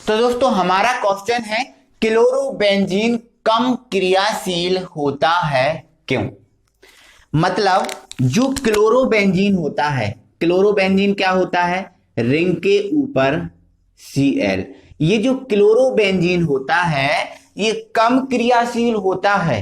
तो दोस्तों हमारा क्वेश्चन है क्लोरोबेंजीन कम क्रियाशील होता है क्यों। मतलब जो क्लोरोबेंजीन होता है, क्लोरोबेंजीन क्या होता है, रिंग के ऊपर Cl। ये जो क्लोरोबेंजीन होता है ये कम क्रियाशील होता है।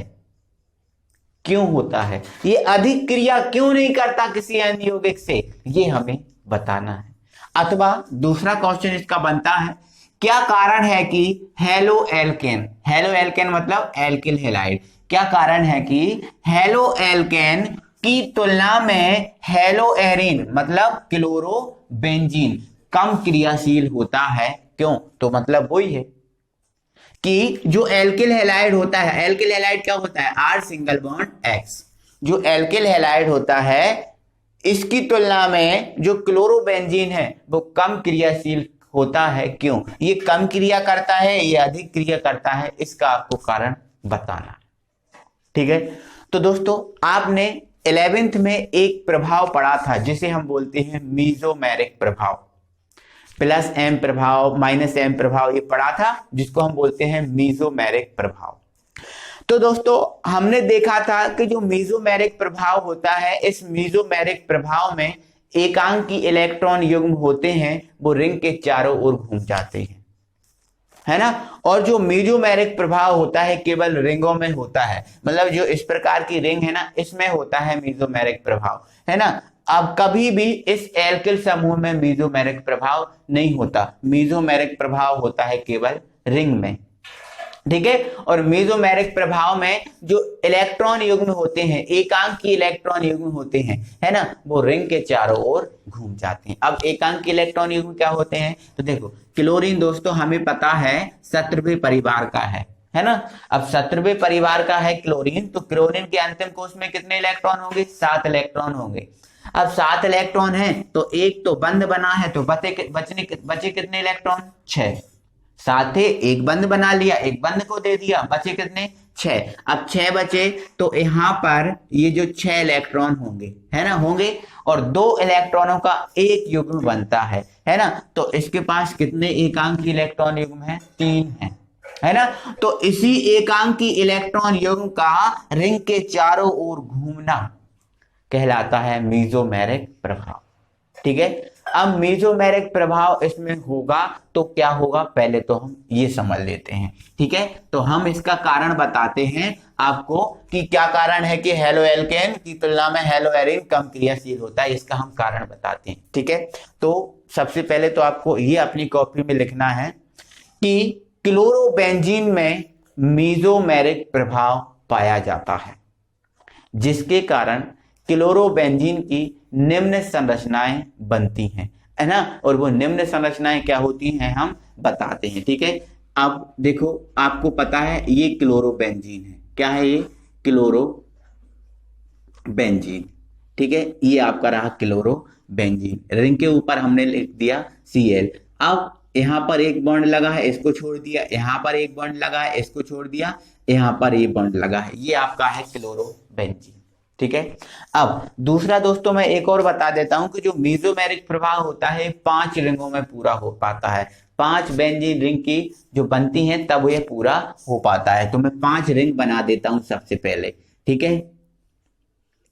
क्यों होता है, ये अधिक क्रिया क्यों नहीं करता किसी अन्य यौगिक से, ये हमें बताना है। अथवा दूसरा क्वेश्चन इसका बनता है, क्या कारण है कि हेलो एल्केन, हेलो एल्केन मतलब एल्किल हैलाइड, क्या कारण है कि हेलो एल्केन की तुलना में हेलो एरिन मतलब क्लोरोबेंजीन कम क्रियाशील होता है क्यों। तो मतलब वही है कि जो एल्किल हैलाइड होता है, एल्किल हैलाइड क्या होता है, आर सिंगल बॉन्ड एक्स, जो एल्किल हैलाइड होता है इसकी तुलना में जो क्लोरोबेंजीन है वो कम क्रियाशील होता है क्यों। ये कम क्रिया करता है, ये अधिक क्रिया करता है, इसका आपको कारण बताना है। ठीक है, तो दोस्तों आपने 11th में एक प्रभाव पढ़ा था जिसे हम बोलते हैं मीजोमेरिक प्रभाव, प्लस एम प्रभाव माइनस एम प्रभाव, ये पढ़ा था जिसको हम बोलते हैं मीजोमेरिक प्रभाव। तो दोस्तों हमने देखा था कि जो मीजोमेरिक प्रभाव होता है, इस मीजोमेरिक प्रभाव में एकांकी इलेक्ट्रॉन युग्म होते हैं वो रिंग के चारों ओर घूम जाते हैं, है ना। और जो मीजोमेरिक प्रभाव होता है केवल रिंगों में होता है, मतलब जो इस प्रकार की रिंग है ना इसमें होता है मीजोमेरिक प्रभाव, है ना। अब कभी भी इस एल्किल समूह में मीजोमेरिक प्रभाव नहीं होता, मीजोमेरिक प्रभाव होता है केवल रिंग में। ठीक है, और मीजोमेरिक प्रभाव में जो इलेक्ट्रॉन युग्म होते हैं, एकांकी इलेक्ट्रॉन युग्म होते हैं, है ना, वो रिंग के चारों ओर घूम जाते हैं। अब एकांकी इलेक्ट्रॉन युग्म क्या होते हैं, तो देखो क्लोरीन दोस्तों हमें पता है 17वें परिवार का है ना। अब 17वें परिवार का है क्लोरीन, तो क्लोरीन के अंतिम कोश में कितने इलेक्ट्रॉन होंगे, 7 इलेक्ट्रॉन होंगे। अब 7 इलेक्ट्रॉन है तो एक तो बंद बना है, तो बचे कितने इलेक्ट्रॉन, 6। साथ ही एक बंद बना लिया, एक बंद को दे दिया, बचे कितने, 6। अब 6 बचे तो यहाँ पर ये जो 6 इलेक्ट्रॉन होंगे, है ना, होंगे, और 2 इलेक्ट्रॉनों का एक युग्म बनता है ना। तो इसके पास कितने एकांकी इलेक्ट्रॉन युग्म है, 3 है ना। तो इसी एकांकी इलेक्ट्रॉन युग्म का रिंग के चारों ओर घूमना कहलाता है मीजोमेरिक प्रभाव। ठीक है, अब मीजोमेरिक प्रभाव इसमें होगा तो क्या होगा, पहले तो हम ये समझ लेते हैं। ठीक है, तो हम इसका कारण बताते हैं आपको कि क्या कारण है कि हेलो एल्केन की तुलना में हेलो एरिन कम क्रियाशील होता है, इसका हम कारण बताते हैं। ठीक है, तो सबसे पहले तो आपको ये अपनी कॉपी में लिखना है कि क्लोरोबेंजीन में मीजोमेरिक प्रभाव पाया जाता है, जिसके कारण क्लोरोबेंजीन की निम्न संरचनाएं बनती हैं, है ना। और वो निम्न संरचनाएं क्या होती हैं हम बताते हैं। ठीक है, अब देखो आपको पता है ये क्लोरोबेंजीन है, क्या है ये, क्लोरोबेंजीन। ठीक है, ये आपका रहा क्लोरोबेंजीन, रिंग के ऊपर हमने लिख दिया Cl। अब यहाँ पर एक बॉन्ड लगा है, इसको छोड़ दिया, यहाँ पर एक बॉन्ड लगा है, इसको छोड़ दिया, यहाँ पर ये बॉन्ड लगा है, ये आपका है क्लोरोबेंजीन। ठीक है, अब दूसरा दोस्तों मैं एक और बता देता हूं कि जो मीजोमेरिक प्रभाव होता है 5 रिंगों में पूरा हो पाता है, 5 बेंजीन रिंग की जो बनती हैं तब ये पूरा हो पाता है। तो मैं 5 रिंग बना देता हूं सबसे पहले। ठीक है,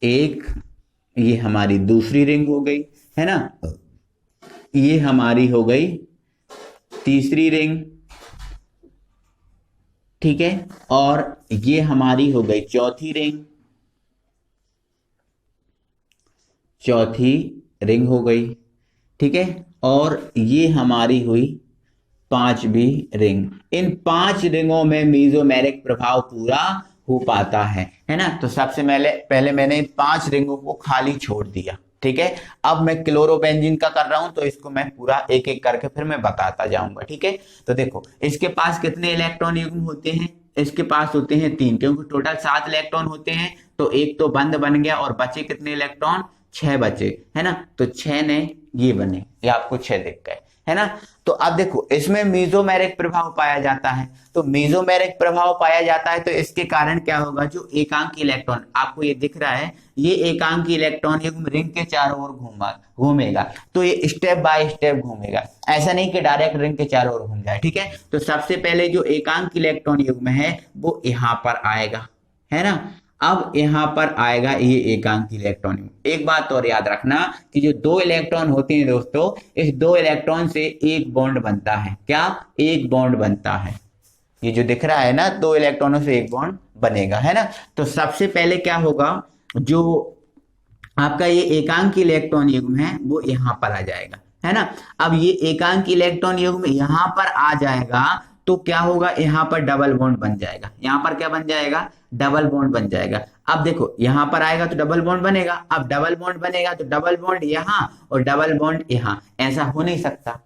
एक ये हमारी दूसरी रिंग हो गई, है ना, ये हमारी हो गई तीसरी रिंग। ठीक है, और ये हमारी हो गई चौथी रिंग हो गई। ठीक है, और ये हमारी हुई 5वीं रिंग। इन 5 रिंगों में मीजोमेरिक प्रभाव पूरा हो पाता है ना। तो सबसे पहले मैंने 5 रिंगों को खाली छोड़ दिया। ठीक है, अब मैं क्लोरोबेंजीन का कर रहा हूं तो इसको मैं पूरा एक एक करके फिर मैं बताता जाऊंगा। ठीक है, तो देखो इसके पास कितने इलेक्ट्रॉन युग्म होते हैं, इसके पास होते हैं 3, क्योंकि टोटल 7 इलेक्ट्रॉन होते हैं, तो एक तो बंद बन गया और बचे कितने इलेक्ट्रॉन, 6 बचे, है ना। तो 6 ने ये बने, ये आपको 6 दिख गए, है ना। तो अब देखो इसमें मेसोमेरिक प्रभाव पाया जाता है, तो मेसोमेरिक प्रभाव पाया जाता है तो इसके कारण क्या होगा, जो एकांकी इलेक्ट्रॉन आपको ये दिख रहा है, ये एकांकी इलेक्ट्रॉन युग्म रिंग के चारों ओर घूमेगा, तो ये स्टेप बाय स्टेप घूमेगा, ऐसा नहीं कि डायरेक्ट रिंग के चारों ओर घूम जाए, ठीक है। तो सबसे पहले जो एकांक इलेक्ट्रॉन युग्म है वो यहाँ पर आएगा, है ना। अब यहाँ पर आएगा ये एकांकी इलेक्ट्रॉन। एक बात और याद रखना कि जो दो इलेक्ट्रॉन होते हैं दोस्तों, इस दो इलेक्ट्रॉन से एक बॉन्ड बनता है, क्या, एक बॉन्ड बनता है। ये जो दिख रहा है ना, दो इलेक्ट्रॉनों से एक बॉन्ड बनेगा, है ना। तो सबसे पहले क्या होगा, जो आपका ये एकांकी इलेक्ट्रॉन युग्म है वो यहाँ पर आ जाएगा, है ना। अब ये एकांकी इलेक्ट्रॉन युग्म यहाँ पर आ जाएगा तो क्या होगा, यहाँ पर डबल बॉन्ड बन जाएगा, यहाँ पर क्या बन जाएगा, डबल बॉन्ड बन जाएगा। अब देखो यहाँ पर आएगा तो डबल बॉन्ड बनेगा, अब डबल बॉन्ड बनेगा तो डबल बॉन्ड यहाँ और डबल बॉन्ड यहाँ, ऐसा हो नहीं सकता।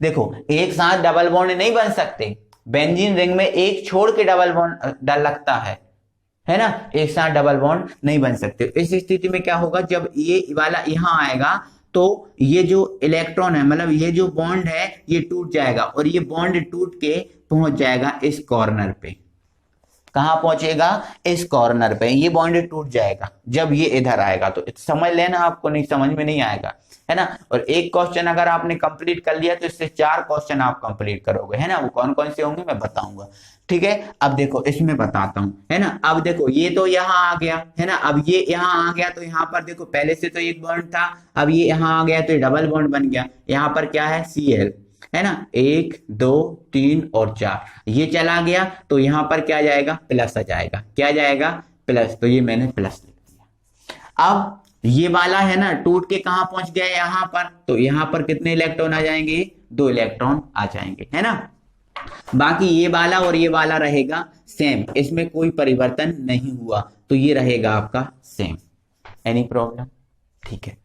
देखो एक साथ डबल बॉन्ड नहीं बन सकते, बेंजीन रिंग में एक छोड़ के डबल बॉन्ड डल लगता है ना, एक साथ डबल बॉन्ड नहीं बन सकते। इस स्थिति में क्या होगा, जब ये वाला यहाँ आएगा तो ये जो इलेक्ट्रॉन है, मतलब ये जो बॉन्ड है ये टूट जाएगा और ये बॉन्ड टूट के पहुंच जाएगा इस कॉर्नर पे। कहां पहुंचेगा, इस कॉर्नर पे, ये बॉन्ड टूट जाएगा जब ये इधर आएगा। तो समझ लेना, आपको नहीं समझ में नहीं आएगा, है ना। और एक क्वेश्चन अगर आपने कंप्लीट कर लिया तो इससे 4 क्वेश्चन आप कंप्लीट करोगे, है ना। वो कौन कौन से होंगे मैं बताऊंगा, ठीक है। अब देखो इसमें बताता हूं, है ना। अब देखो ये तो यहाँ आ गया, है ना। अब ये यहाँ आ गया तो यहाँ पर देखो पहले से तो एक बॉन्ड था, अब ये यहाँ आ गया तो ये डबल बॉन्ड बन गया। यहाँ पर क्या है, Cl, है ना, 1 2 3 और 4, ये चला गया तो यहाँ पर क्या जाएगा, प्लस आ जाएगा, क्या जाएगा, प्लस। तो ये मैंने प्लस लिख दिया। अब ये वाला है ना, टूट के कहां पहुंच गया, यहाँ पर, तो यहाँ पर कितने इलेक्ट्रॉन आ जाएंगे, 2 इलेक्ट्रॉन आ जाएंगे, है ना। बाकी ये वाला और ये वाला रहेगा सेम, इसमें कोई परिवर्तन नहीं हुआ, तो ये रहेगा आपका सेम। एनी प्रॉब्लम, ठीक है।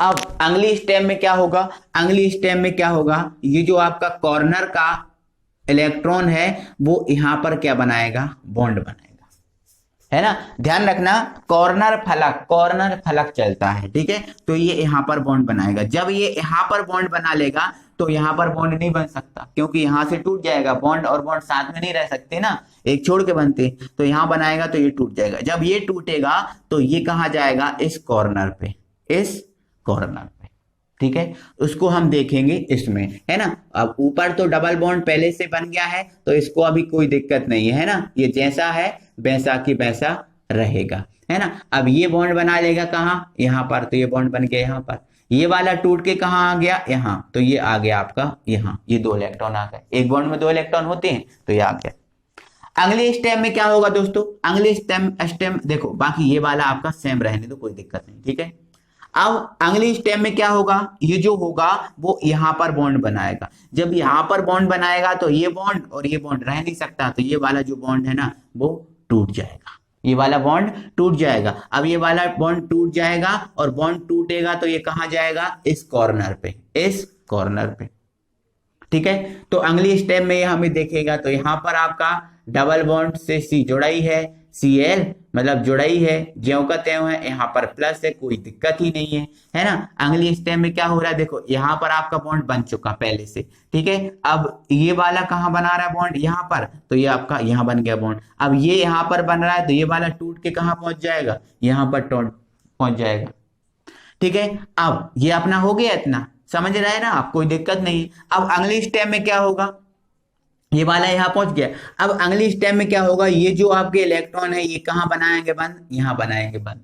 अब अगली स्टेप में क्या होगा, अगली स्टेप में क्या होगा, ये जो आपका कॉर्नर का इलेक्ट्रॉन है वो यहां पर क्या बनाएगा, बॉन्ड बनाएगा, है ना। ध्यान रखना कॉर्नर फलक चलता है, ठीक है। तो ये यहां पर बॉन्ड बनाएगा, जब ये यहां पर बॉन्ड बना लेगा तो यहां पर बॉन्ड नहीं बन सकता, क्योंकि यहां से टूट जाएगा, बॉन्ड और बॉन्ड साथ में नहीं रह सकते ना, एक छोड़ के बनते। तो यहां बनाएगा तो ये टूट जाएगा, जब ये टूटेगा तो ये कहां जाएगा, इस कॉर्नर पे, इस कॉर्नर पे, ठीक है। उसको हम देखेंगे इसमें, है ना। अब ऊपर तो डबल बॉन्ड पहले से बन गया है तो इसको अभी कोई दिक्कत नहीं है ना, ये जैसा है वैसा की वैसा रहेगा, है ना। अब ये बॉन्ड बना लेगा कहाँ, यहाँ पर, तो ये बॉन्ड बन गया यहाँ पर। ये वाला टूट के कहाँ आ गया, यहाँ, तो ये आ गया आपका यहाँ, ये 2 इलेक्ट्रॉन आ गए, एक बॉन्ड में 2 इलेक्ट्रॉन होते हैं तो ये आ गया। अगले स्टेप में क्या होगा दोस्तों, अगले स्टेप देखो, बाकी ये वाला आपका सेम रहने दो, कोई दिक्कत नहीं, ठीक है। अब अगली स्टेप में क्या होगा, ये जो होगा वो यहां पर बॉन्ड बनाएगा, जब यहां पर बॉन्ड बनाएगा तो ये बॉन्ड और ये बॉन्ड रह नहीं सकता, तो ये वाला जो बॉन्ड है ना वो टूट जाएगा, ये वाला बॉन्ड टूट जाएगा। अब ये वाला बॉन्ड टूट जाएगा और बॉन्ड टूटेगा तो ये कहां जाएगा, इस कॉर्नर पे, इस कॉर्नर पे, ठीक है। तो अगली स्टेप में ये हमें देखेगा तो यहां पर आपका डबल बॉन्ड से सी जुड़ा ही है, Cl मतलब जुड़ा ही है, ज्यों का त्यों है, यहाँ पर प्लस है, कोई दिक्कत ही नहीं है ना। अगली स्टेप में क्या हो रहा है, देखो यहाँ पर आपका बॉन्ड बन चुका पहले से, ठीक है। अब ये वाला कहाँ बना रहा है बॉन्ड, यहाँ पर, तो ये आपका यहाँ बन गया बॉन्ड। अब ये यहाँ पर बन रहा है तो ये वाला टूट के कहाँ पहुंच जाएगा, यहाँ पर पहुंच जाएगा, ठीक है। अब ये अपना हो गया, इतना समझ रहे हैं ना आप, कोई दिक्कत नहीं। अब अगली स्टेप में क्या होगा, ये वाला यहाँ पहुंच गया। अब अगली स्टेप में क्या होगा, ये जो आपके इलेक्ट्रॉन है ये कहाँ बनाएंगे बंद, यहाँ बनाएंगे बंद,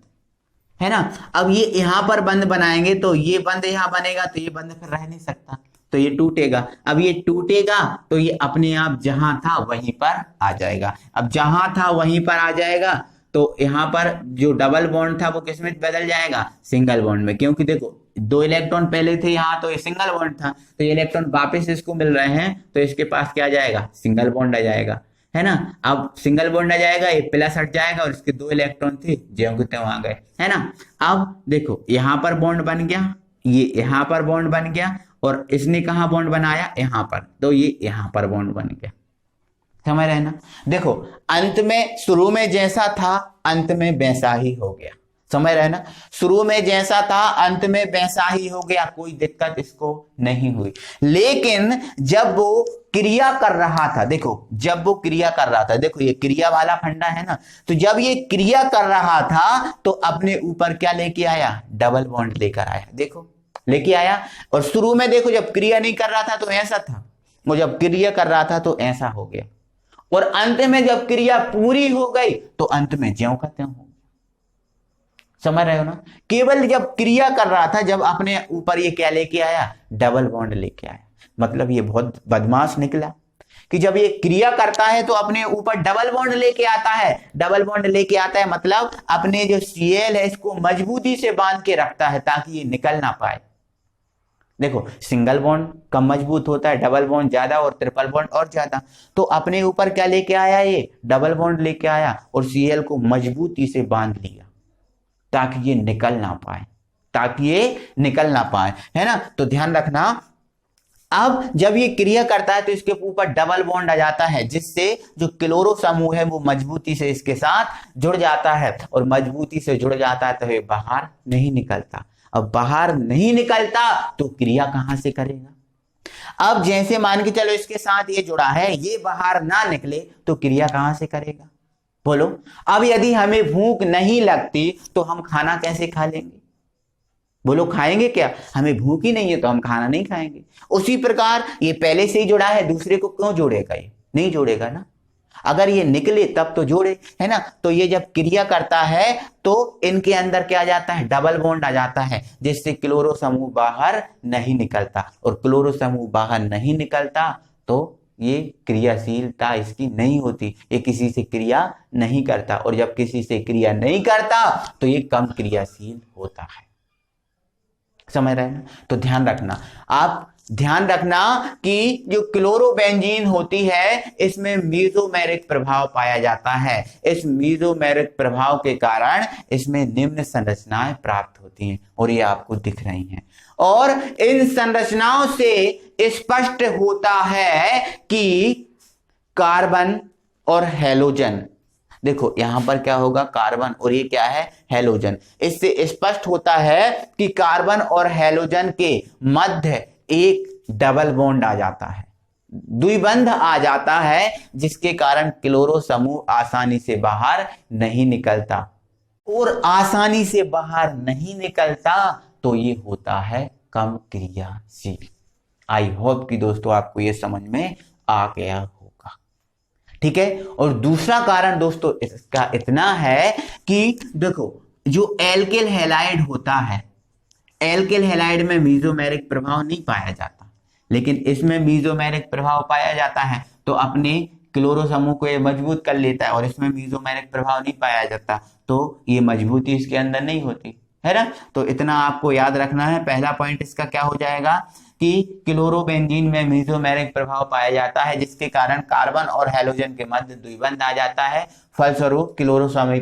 है ना। अब ये यहाँ पर बंद बनाएंगे तो ये बंद यहाँ बनेगा, तो ये बंद फिर रह नहीं सकता, तो ये टूटेगा। अब ये टूटेगा तो ये अपने आप जहां था वहीं पर आ जाएगा। अब जहां था वहीं पर आ जाएगा तो यहाँ पर जो डबल बॉन्ड था वो किसमें बदल जाएगा, सिंगल बॉन्ड में, क्योंकि देखो 2 इलेक्ट्रॉन पहले थे यहाँ, तो ये सिंगल बॉन्ड था, तो ये इलेक्ट्रॉन वापस इसको मिल रहे हैं तो इसके पास क्या आ जाएगा, सिंगल बॉन्ड आ जाएगा, है ना। अब सिंगल बॉन्ड आ जाएगा, ये प्लस हट जाएगा और इसके 2 इलेक्ट्रॉन थे ज्यों के त्यों आ गए, है ना। अब देखो यहाँ पर बॉन्ड बन गया, ये यहाँ पर बॉन्ड बन गया और इसने कहाँ बॉन्ड बनाया, यहाँ पर, तो ये यहाँ पर बॉन्ड बन गया, समझ रहे ना। देखो अंत में, शुरू में जैसा था अंत में वैसा ही हो गया, समझ रहे ना, शुरू में जैसा था अंत में वैसा ही हो गया, कोई दिक्कत इसको नहीं हुई। लेकिन जब वो क्रिया कर रहा था, देखो जब वो क्रिया कर रहा था, देखो ये क्रिया वाला फंडा है ना, तो जब ये क्रिया कर रहा था तो अपने ऊपर क्या लेके आया, डबल बॉन्ड लेकर आया, देखो लेके आया। और शुरू में देखो जब क्रिया नहीं कर रहा था तो ऐसा था, और जब क्रिया कर रहा था तो ऐसा हो गया, और अंत में जब क्रिया पूरी हो गई तो अंत में ज्यों का त्यों हो गया। समझ रहे हो ना, केवल जब क्रिया कर रहा था, जब अपने ऊपर ये क्या लेके आया, डबल बॉन्ड लेके आया। मतलब ये बहुत बदमाश निकला कि जब ये क्रिया करता है तो अपने ऊपर डबल बॉन्ड लेके आता है। डबल बॉन्ड लेके आता है मतलब अपने जो Cl है इसको मजबूती से बांध के रखता है ताकि ये निकल ना पाए। देखो सिंगल बॉन्ड कम मजबूत होता है, डबल बॉन्ड ज्यादा, और ट्रिपल बॉन्ड और ज्यादा। तो अपने ऊपर क्या लेके आया, ये डबल बॉन्ड लेके आया और Cl को मजबूती से बांध लिया ताकि ये निकल ना पाए, ताकि ये निकल ना पाए, है ना। तो ध्यान रखना, अब जब ये क्रिया करता है तो इसके ऊपर डबल बॉन्ड आ जाता है, जिससे जो क्लोरो समूह है वो मजबूती से इसके साथ जुड़ जाता है, और मजबूती से जुड़ जाता है तो ये बाहर नहीं निकलता। अब बाहर नहीं निकलता तो क्रिया कहां से करेगा। अब जैसे मान के चलो इसके साथ ये जुड़ा है, ये बाहर ना निकले तो क्रिया कहां से करेगा, बोलो। अब यदि हमें भूख नहीं लगती तो हम खाना कैसे खा लेंगे, बोलो खाएंगे क्या, हमें भूख ही नहीं है तो हम खाना नहीं खाएंगे। उसी प्रकार ये पहले से ही जुड़ा है, दूसरे को क्यों जोड़ेगा, ये नहीं जोड़ेगा ना। अगर ये निकले तब तो जोड़े, है ना। तो ये जब क्रिया करता है तो इनके अंदर क्या आ जाता है, डबल बॉन्ड आ जाता है, जिससे क्लोरो समूह बाहर नहीं निकलता, और क्लोरो समूह बाहर नहीं निकलता तो ये क्रियाशीलता इसकी नहीं होती, ये किसी से क्रिया नहीं करता, और जब किसी से क्रिया नहीं करता तो ये कम क्रियाशील होता है। समझ रहे हैं ना। तो ध्यान रखना, आप ध्यान रखना कि जो क्लोरोबेंजीन होती है इसमें मीजोमेरिक प्रभाव पाया जाता है। इस मीजोमेरिक प्रभाव के कारण इसमें निम्न संरचनाएं प्राप्त होती हैं, और ये आपको दिख रही हैं, और इन संरचनाओं से स्पष्ट होता है कि कार्बन और हैलोजन, देखो यहां पर क्या होगा, कार्बन, और ये क्या है, हैलोजन। इससे स्पष्ट होता है कि कार्बन और हैलोजन के मध्य एक डबल बॉन्ड आ जाता है, द्विबंध आ जाता है, जिसके कारण क्लोरो समूह आसानी से बाहर नहीं निकलता, और आसानी से बाहर नहीं निकलता तो ये होता है कम क्रियाशील। आई होप कि दोस्तों आपको ये समझ में आ गया होगा, ठीक है। और दूसरा कारण दोस्तों इसका इतना है कि देखो जो एल्किल हैलाइड होता है, एल्किल हैलाइड में मीजोमेरिक प्रभाव नहीं पाया जाता, लेकिन इसमें मीजोमेरिक प्रभाव पाया जाता है, तो अपने क्लोरो समूह को ये मजबूत कर लेता है, और इसमें मीजोमेरिक प्रभाव नहीं पाया जाता तो ये मजबूती इसके अंदर नहीं होती, है ना। तो इतना आपको याद रखना है। पहला पॉइंट इसका क्या हो जाएगा कि क्लोरोबेंजीन में मीजोमेरिक प्रभाव पाया जाता है, जिसके कारण कार्बन और हैलोजन के मध्य द्विबंध आ जाता है, फलस्वरूप क्लोरो समूह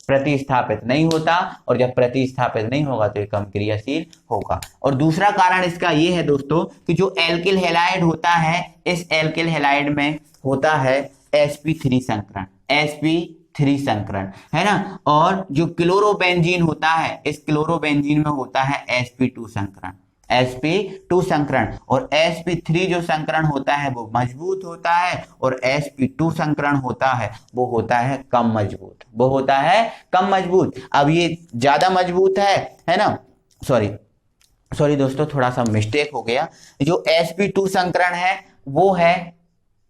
प्रतिस्थापित नहीं होता, और जब प्रतिस्थापित नहीं होगा तो ये कम क्रियाशील होगा। और दूसरा कारण इसका ये है दोस्तों कि जो एल्किल हैलाइड होता है, इस एल्किल हैलाइड में होता है sp3 संकरण, sp3 संकरण, है ना। और जो क्लोरोबेंजीन होता है, इस क्लोरोबेंजीन में होता है sp2 संकरण, sp2 संकरण। और sp3 जो संकरण होता है वो मजबूत होता है, और sp2 संकरण होता है वो होता है कम मजबूत, वो होता है कम मजबूत। अब ये ज्यादा मजबूत है ना, सॉरी दोस्तों थोड़ा सा मिस्टेक हो गया। जो sp2 संकरण है वो है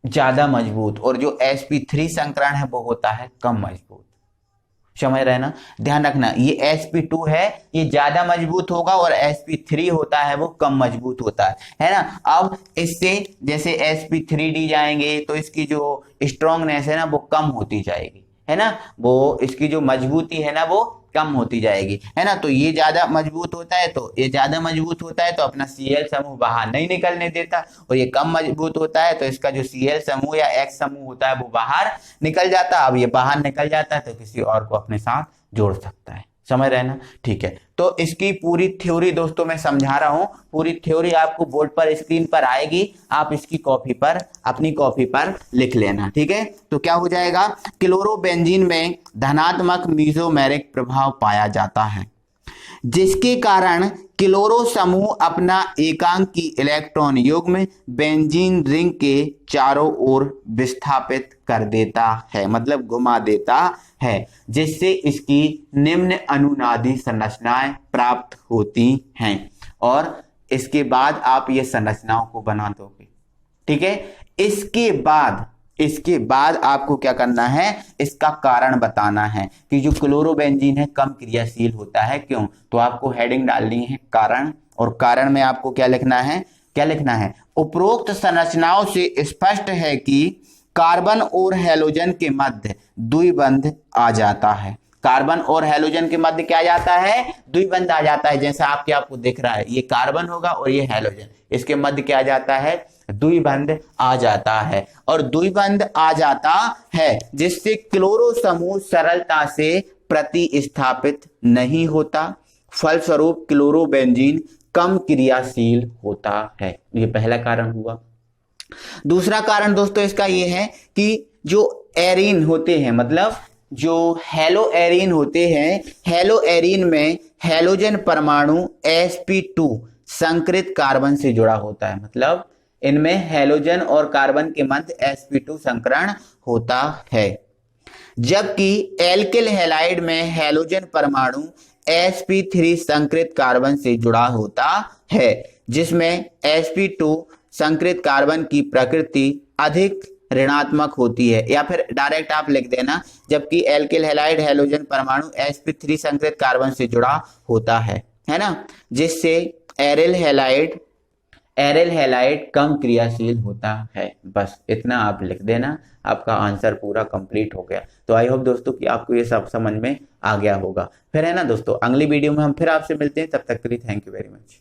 ज्यादा मजबूत, और जो sp3 संकरण है वो होता है कम मजबूत। समझ रहे ना, ध्यान रखना, ये sp2 है ये ज्यादा मजबूत होगा, और sp3 होता है वो कम मजबूत होता है ना। अब इससे जैसे sp3d जाएंगे तो इसकी जो स्ट्रॉन्गनेस है ना वो कम होती जाएगी, है ना, वो इसकी जो मजबूती है ना वो कम होती जाएगी, है ना। तो ये ज्यादा मजबूत होता है, तो ये ज्यादा मजबूत होता है तो अपना Cl समूह बाहर नहीं निकलने देता, और ये कम मजबूत होता है तो इसका जो Cl समूह या X समूह होता है वो बाहर निकल जाता। अब ये बाहर निकल जाता है तो किसी और को अपने साथ जोड़ सकता है। समझ रहे हैं ना? ठीक है, तो इसकी पूरी थ्योरी दोस्तों मैं समझा रहा हूं, पूरी थ्योरी आपको बोर्ड पर स्क्रीन पर आएगी, आप इसकी कॉपी पर अपनी कॉपी पर लिख लेना। ठीक है, तो क्या हो जाएगा, क्लोरोबेंजीन में धनात्मक मेसोमेरिक प्रभाव पाया जाता है, जिसके कारण क्लोरो समूह अपना एकांकी इलेक्ट्रॉन युग्म बेंजीन रिंग के चारों ओर विस्थापित कर देता है, मतलब घुमा देता है, जिससे इसकी निम्न अनुनादी संरचनाएं प्राप्त होती हैं और इसके बाद आप ये संरचनाओं को बना दोगे। ठीक है, इसके बाद आपको क्या करना है, इसका कारण बताना है कि जो क्लोरोबेंजीन है कम क्रियाशील होता है, क्यों? तो आपको हेडिंग डालनी है कारण, और कारण में आपको क्या लिखना है, उपरोक्त संरचनाओं से स्पष्ट है कि कार्बन और हैलोजन के मध्य द्विबंध आ जाता है। कार्बन और हैलोजन के मध्य क्या आ जाता है, द्विबंध आ जाता है। जैसा आपको दिख रहा है, ये कार्बन होगा और ये हैलोजन, इसके मध्य क्या आ जाता है, द्विबंध आ जाता है, और द्विबंध आ जाता है जिससे क्लोरो समूह सरलता से प्रतिस्थापित नहीं होता, फलस्वरूप क्लोरोबेंजीन कम क्रियाशील होता है। ये पहला कारण हुआ। दूसरा कारण दोस्तों इसका ये है कि जो एरीन होते हैं, मतलब जो हेलो एरीन होते हैं, हेलो एरीन में हैलोजन परमाणु sp2 संकृत कार्बन से जुड़ा होता है, मतलब इनमें हैलोजन और कार्बन के मध्य sp2 संकरण होता है, जबकि एल्किल हैलाइड में हैलोजन परमाणु sp3 संकृत कार्बन से जुड़ा होता है, जिसमें sp2 संकृत कार्बन की प्रकृति अधिक ऋणात्मक होती है, या फिर डायरेक्ट आप लिख देना, जबकि एल्किल हैलाइड हैलोजन परमाणु sp3 संकृत कार्बन से जुड़ा होता है ना, जिससे एरिल हैलाइड कम क्रियाशील होता है। बस इतना आप लिख देना, आपका आंसर पूरा कंप्लीट हो गया। तो आई होप दोस्तों कि आपको ये सब समझ में आ गया होगा। फिर है ना दोस्तों, अगली वीडियो में हम फिर आपसे मिलते हैं, तब तक के लिए थैंक यू वेरी मच।